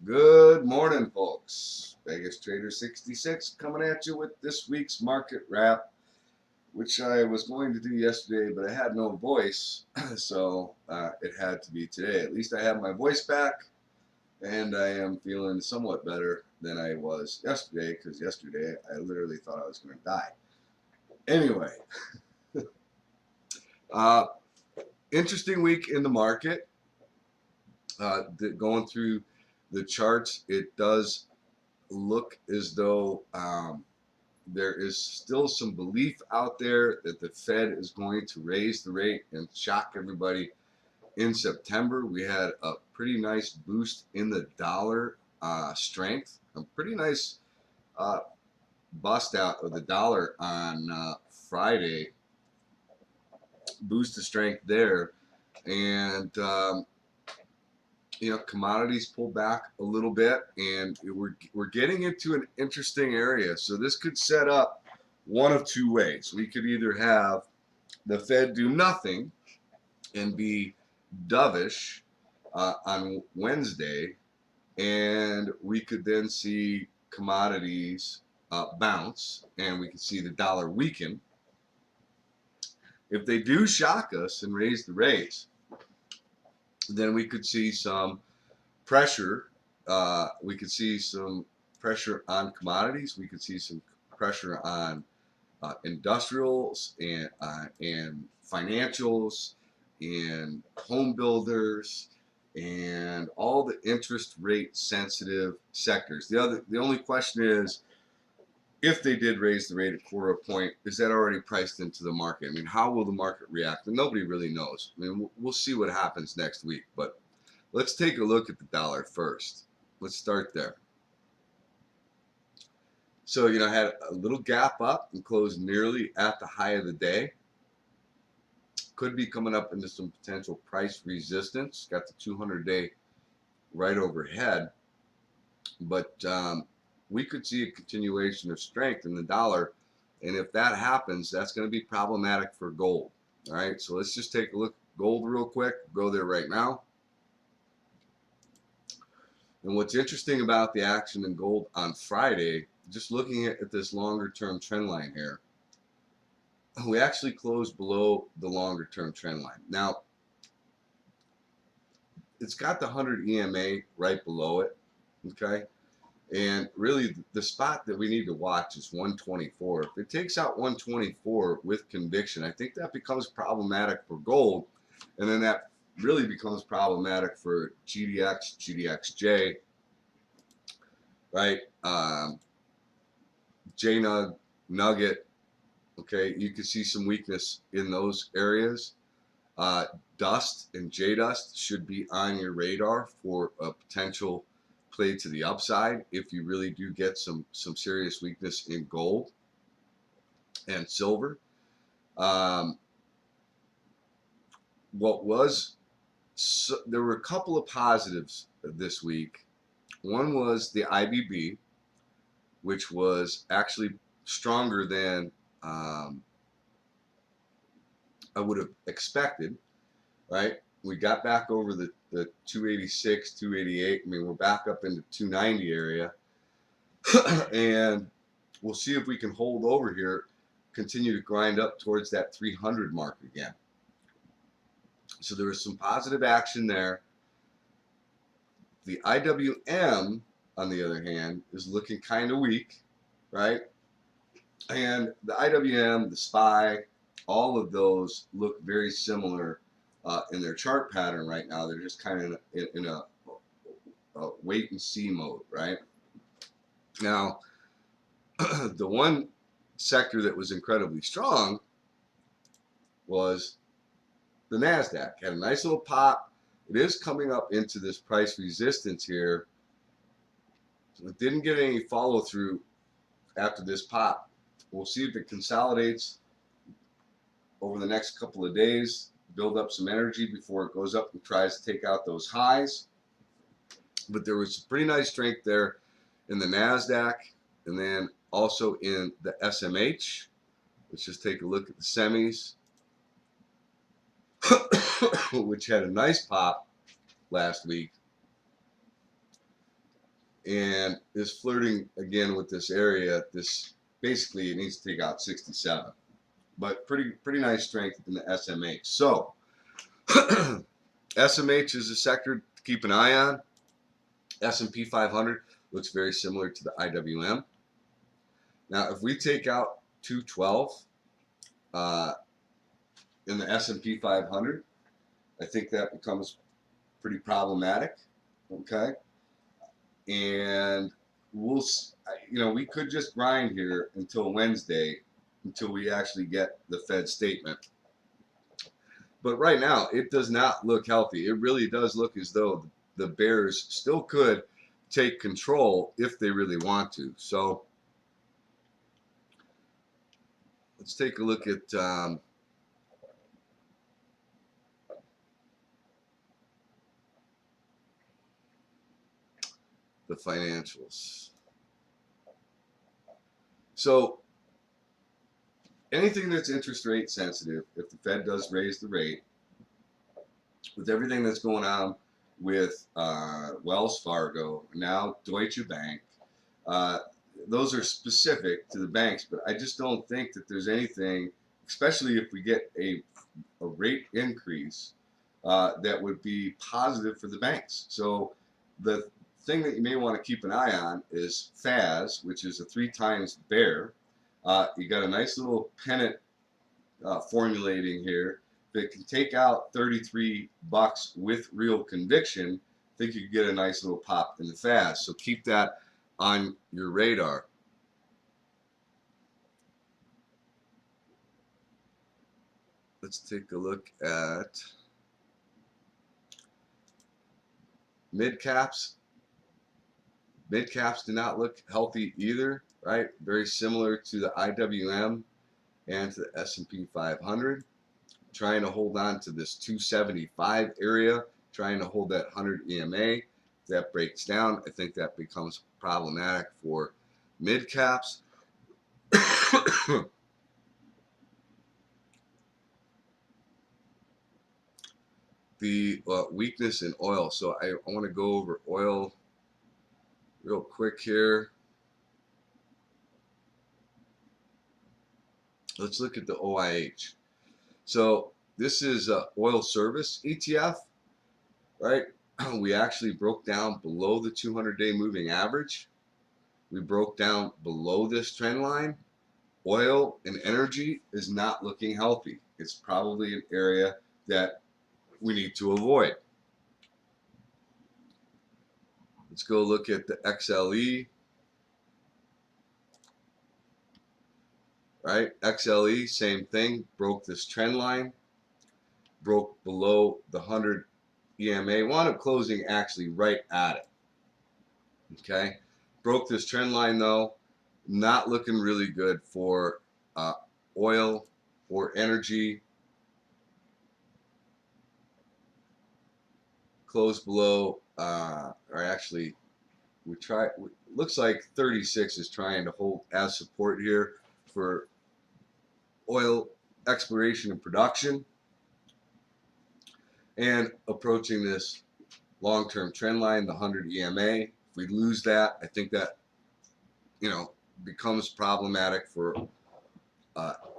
Good morning, folks. Vegas Trader 66 coming at you with this week's market wrap, which I was going to do yesterday, but I had no voice, so it had to be today. At least I have my voice back, and I am feeling somewhat better than I was yesterday, because yesterday I literally thought I was going to die. Anyway, uh, interesting week in the market. Going through the charts, it does look as though there is still some belief out there that the Fed is going to raise the rate and shock everybody in September. We had a pretty nice boost in the dollar strength, a pretty nice bust out of the dollar on Friday, boost of strength there. And commodities pull back a little bit, and we're getting into an interesting area. So this could set up one of two ways. We could either have the Fed do nothing and be dovish on Wednesday, and we could then see commodities bounce, and we could see the dollar weaken. If they do shock us and raise the rates, then we could see some pressure. We could see some pressure on commodities. We could see some pressure on industrials and financials and home builders and all the interest rate sensitive sectors. The only question is, if they did raise the rate a quarter point, is that already priced into the market? I mean, how will the market react? And nobody really knows. I mean, we'll see what happens next week. But let's take a look at the dollar first. Let's start there. So, had a little gap up and closed nearly at the high of the day. Could be coming up into some potential price resistance. Got the 200-day right overhead. But we could see a continuation of strength in the dollar. And if that happens, that's going to be problematic for gold. All right, so let's just take a look at gold real quick. Go there right now. And what's interesting about the action in gold on Friday, just looking at this longer term trend line here, we actually closed below the longer term trend line. Now, it's got the 100 EMA right below it, okay? And really, the spot that we need to watch is 124. If it takes out 124 with conviction, I think that becomes problematic for gold. And then that really becomes problematic for GDX, GDXJ, right? JNUG, Nugget, okay? You can see some weakness in those areas. Dust and JDust should be on your radar for a potential play to the upside if you really do get some serious weakness in gold and silver. There were a couple of positives this week. One was the IBB, which was actually stronger than I would have expected, right? We got back over the 286, 288. I mean, we're back up into 290 area. And we'll see if we can hold over here, continue to grind up towards that 300 mark again. So there was some positive action there. The IWM, on the other hand, is looking kind of weak, right? And the IWM, the SPY, all of those look very similar in their chart pattern right now. They're just kind of in a wait and see mode, right? Now, the one sector that was incredibly strong was the NASDAQ. Had a nice little pop. It is coming up into this price resistance here. It didn't get any follow through after this pop. We'll see if it consolidates over the next couple of days, build up some energy before it goes up and tries to take out those highs. But there was some pretty nice strength there in the NASDAQ, and then also in the SMH. Let's just take a look at the semis, which had a nice pop last week. and is flirting again with this area. This basically it needs to take out 67, but pretty nice strength in the SMH. So SMH is a sector to keep an eye on. S&P 500 looks very similar to the IWM. Now, if we take out 212 in the S&P 500, I think that becomes pretty problematic. Okay, and we'll, we could just grind here until Wednesday, until we actually get the Fed statement. But right now, it does not look healthy. It really does look as though the bears still could take control if they really want to. So let's take a look at the financials. So anything that's interest rate sensitive, if the Fed does raise the rate, with everything that's going on with Wells Fargo, now Deutsche Bank, those are specific to the banks, but I just don't think that there's anything, especially if we get a rate increase, that would be positive for the banks. So the thing that you may want to keep an eye on is FAS, which is a 3 times bear. You got a nice little pennant formulating here that can take out 33 bucks with real conviction. I think you could get a nice little pop in the FAS. So keep that on your radar. Let's take a look at mid caps. Mid caps do not look healthy either, right? Very similar to the IWM and to the S&P 500. Trying to hold on to this 275 area, trying to hold that 100 EMA. If that breaks down, I think that becomes problematic for mid caps. The weakness in oil. So I want to go over oil real quick here. Let's look at the OIH. So this is oil service ETF, right? We actually broke down below the 200-day moving average. We broke down below this trend line. Oil and energy is not looking healthy. It's probably an area that we need to avoid. Let's go look at the XLE. Right, XLE, same thing, broke this trend line, broke below the 100 EMA, wound up closing actually right at it. Okay, broke this trend line though, not looking really good for oil or energy. Closed below, or actually, looks like 36 is trying to hold as support here for oil exploration and production, and approaching this long-term trend line, the 100 EMA. If we lose that, I think that becomes problematic for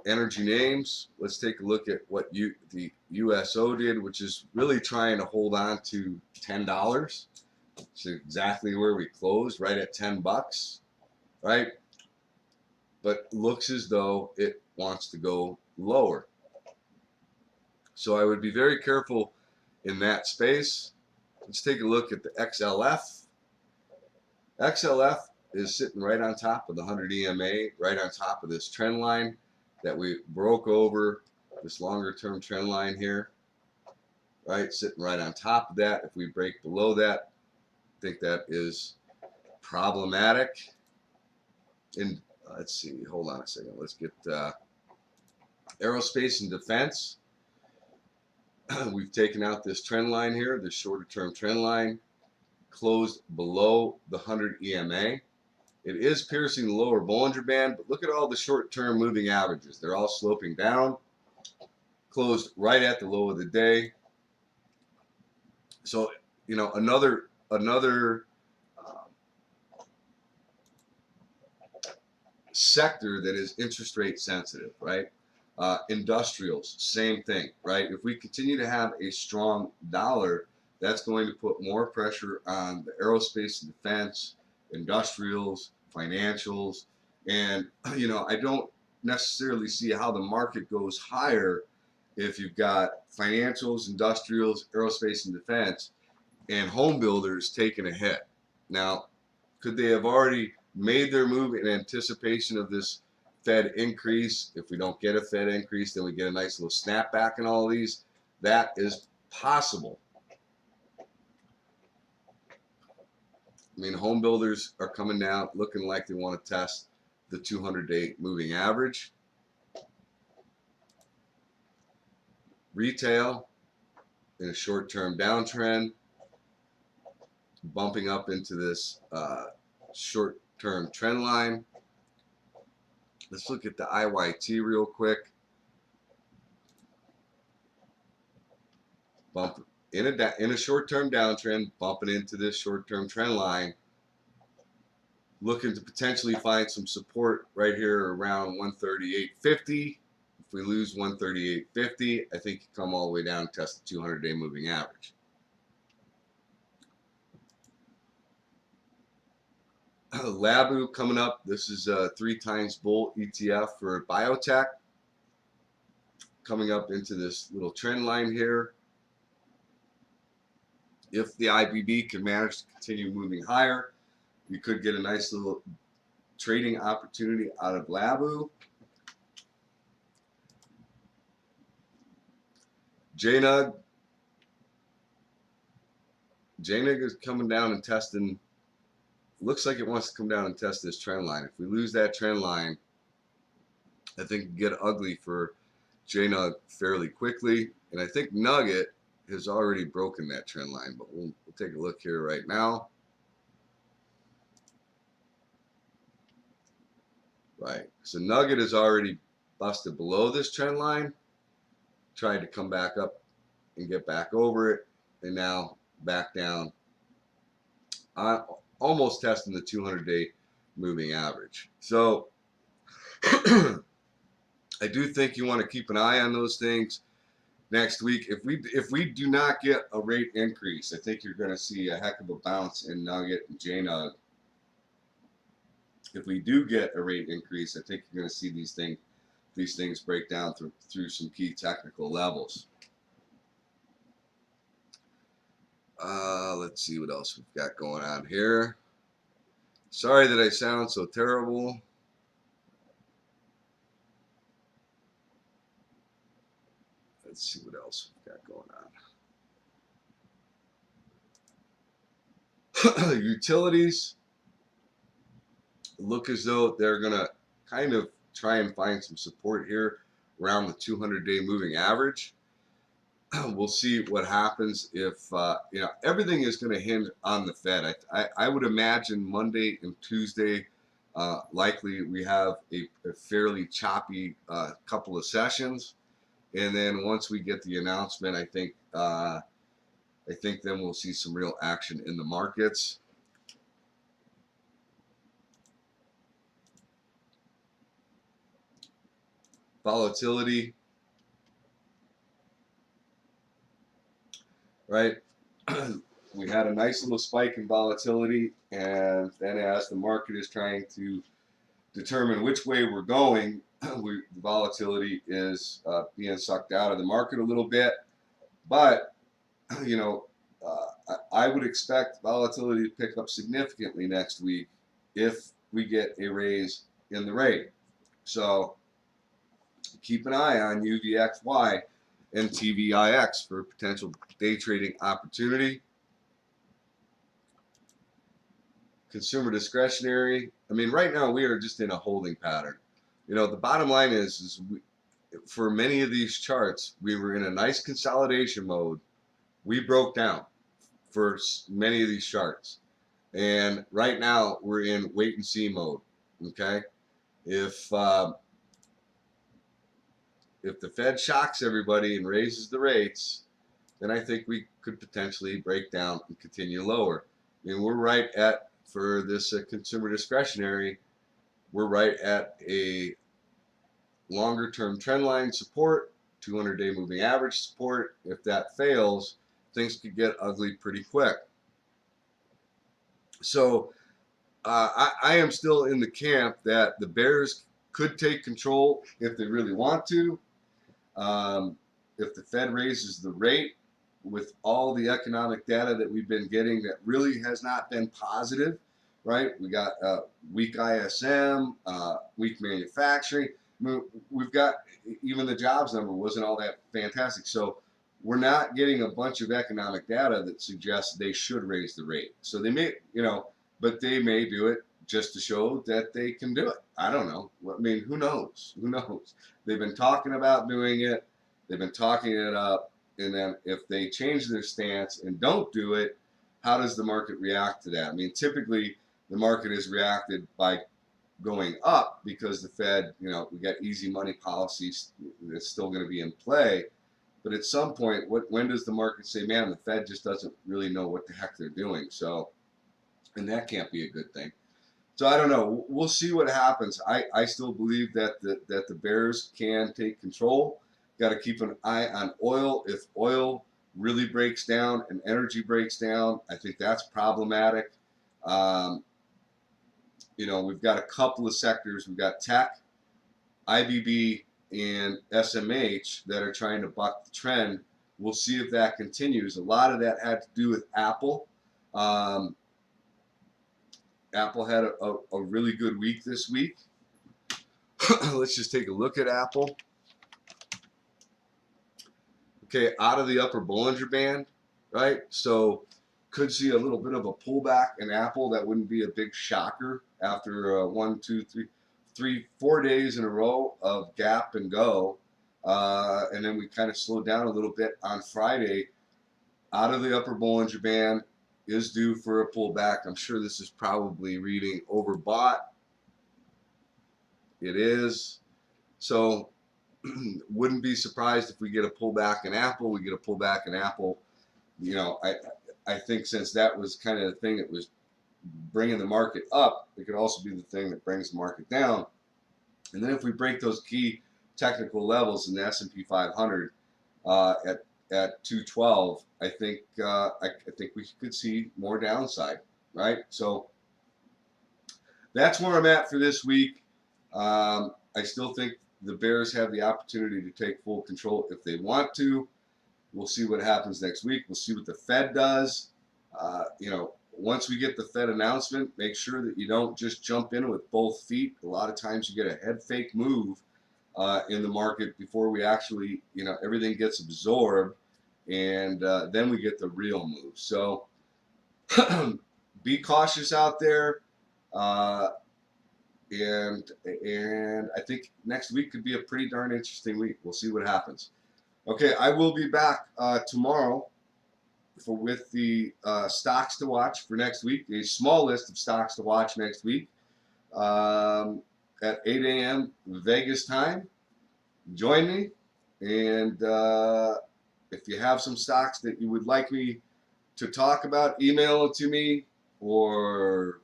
energy names. Let's take a look at what the USO did, which is really trying to hold on to $10. It's exactly where we closed, right at 10 bucks, right? But looks as though it wants to go lower. So I would be very careful in that space. Let's take a look at the XLF. XLF is sitting right on top of the 100 EMA, right on top of this trend line that we broke over, this longer term trend line here, right? Sitting right on top of that. If we break below that, I think that is problematic. And let's see, hold on a second. Let's get aerospace and defense. We've taken out this trend line here, this shorter term trend line, closed below the 100 EMA. It is piercing the lower Bollinger Band, but look at all the short-term moving averages. They're all sloping down. Closed right at the low of the day. So, another sector that is interest rate sensitive, right? Industrials, same thing, right? If we continue to have a strong dollar, that's going to put more pressure on the aerospace and defense, industrials, financials, and I don't necessarily see how the market goes higher if you've got financials, industrials, aerospace and defense, and home builders taking a hit. Now, could they have already made their move in anticipation of this Fed increase? If we don't get a Fed increase, then we get a nice little snapback in all of these. That is possible. I mean, home builders are coming down, looking like they want to test the 200-day moving average. Retail in a short-term downtrend, bumping up into this short-term trend line. Let's look at the IYT real quick. Bump in a short-term downtrend, bumping into this short-term trend line. Looking to potentially find some support right here around 138.50. If we lose 138.50, I think you come all the way down and test the 200-day moving average. Labu coming up. This is a 3 times bull ETF for biotech. Coming up into this little trend line here. If the IBB can manage to continue moving higher, you could get a nice little trading opportunity out of Labu. JNUG is coming down and testing. Looks like it wants to come down and test this trend line. If we lose that trend line, I think it get ugly for JNUG fairly quickly. And I think Nugget has already broken that trend line, but we'll take a look here right now. Right, so Nugget is already busted below this trend line, tried to come back up and get back over it, and now back down, almost testing the 200-day moving average. So I do think you want to keep an eye on those things next week. If we do not get a rate increase, I think you're going to see a heck of a bounce in Nugget and JNUG. If we do get a rate increase, I think you're going to see these things break down through some key technical levels. Let's see what else we've got going on here. Sorry that I sound so terrible. Let's see what else we've got going on. Utilities look as though they're going to kind of try and find some support here around the 200-day moving average. We'll see what happens if, everything is going to hinge on the Fed. I would imagine Monday and Tuesday, likely we have a fairly choppy couple of sessions. And then once we get the announcement, I think then we'll see some real action in the markets. Volatility, right? We had a nice little spike in volatility, and then as the market is trying to determine which way we're going, the volatility is being sucked out of the market a little bit. But I would expect volatility to pick up significantly next week if we get a raise in the rate. So keep an eye on UVXY and TVIX for potential day trading opportunity. Consumer discretionary. I mean, right now we are just in a holding pattern. The bottom line is for many of these charts, we were in a nice consolidation mode. We broke down for many of these charts. And right now we're in wait and see mode. Okay? If the Fed shocks everybody and raises the rates, then I think we could potentially break down and continue lower. I mean, we're right at, for this consumer discretionary, we're right at a longer term trend line support, 200-day moving average support. If that fails, things could get ugly pretty quick. So I am still in the camp that the bears could take control if they really want to. If the Fed raises the rate, with all the economic data that we've been getting that really has not been positive, right? We got weak ISM, weak manufacturing. We've got, even the jobs number wasn't all that fantastic. So we're not getting a bunch of economic data that suggests they should raise the rate. So they may, but they may do it just to show that they can do it. I don't know. I mean, who knows? Who knows? They've been talking about doing it. They've been talking it up. And then if they change their stance and don't do it, how does the market react to that? I mean, typically the market has reacted by going up because the Fed, we got easy money policies that's still going to be in play. But at some point, when does the market say, man, the Fed just doesn't really know what the heck they're doing? So, and that can't be a good thing. So I don't know. We'll see what happens. I still believe that the bears can take control. Got to keep an eye on oil. If oil really breaks down and energy breaks down, I think that's problematic. We've got a couple of sectors. We've got tech, IBB, and SMH that are trying to buck the trend. We'll see if that continues. A lot of that had to do with Apple. Apple had a really good week this week. Let's just take a look at Apple. Okay, out of the upper Bollinger Band, right? So could see a little bit of a pullback in Apple. That wouldn't be a big shocker after 4 days in a row of gap and go. And then we kind of slowed down a little bit on Friday. Out of the upper Bollinger Band, is due for a pullback. I'm sure this is probably reading overbought. It is. So wouldn't be surprised if we get a pullback in Apple. We get a pullback in Apple. I think since that was kind of the thing that was bringing the market up, it could also be the thing that brings the market down. And then if we break those key technical levels in the S&P 500 at 212, I think we could see more downside, right? So that's where I'm at for this week. I still think the bears have the opportunity to take full control if they want to. We'll see what happens next week. We'll see what the Fed does. Once we get the Fed announcement, make sure that you don't just jump in with both feet. A lot of times you get a head fake move in the market before we actually, everything gets absorbed, and then we get the real move. So be cautious out there. And I think next week could be a pretty darn interesting week. We'll see what happens. Okay, I will be back tomorrow with the stocks to watch for next week. A small list of stocks to watch next week at 8 a.m. Vegas time. Join me, and if you have some stocks that you would like me to talk about, email it to me or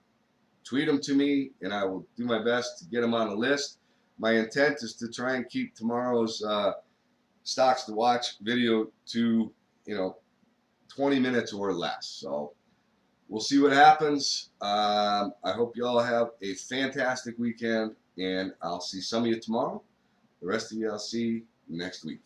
tweet them to me, and I will do my best to get them on a list. My intent is to try and keep tomorrow's stocks to watch video to 20 minutes or less. So we'll see what happens. I hope you all have a fantastic weekend, and I'll see some of you tomorrow. The rest of you I'll see next week.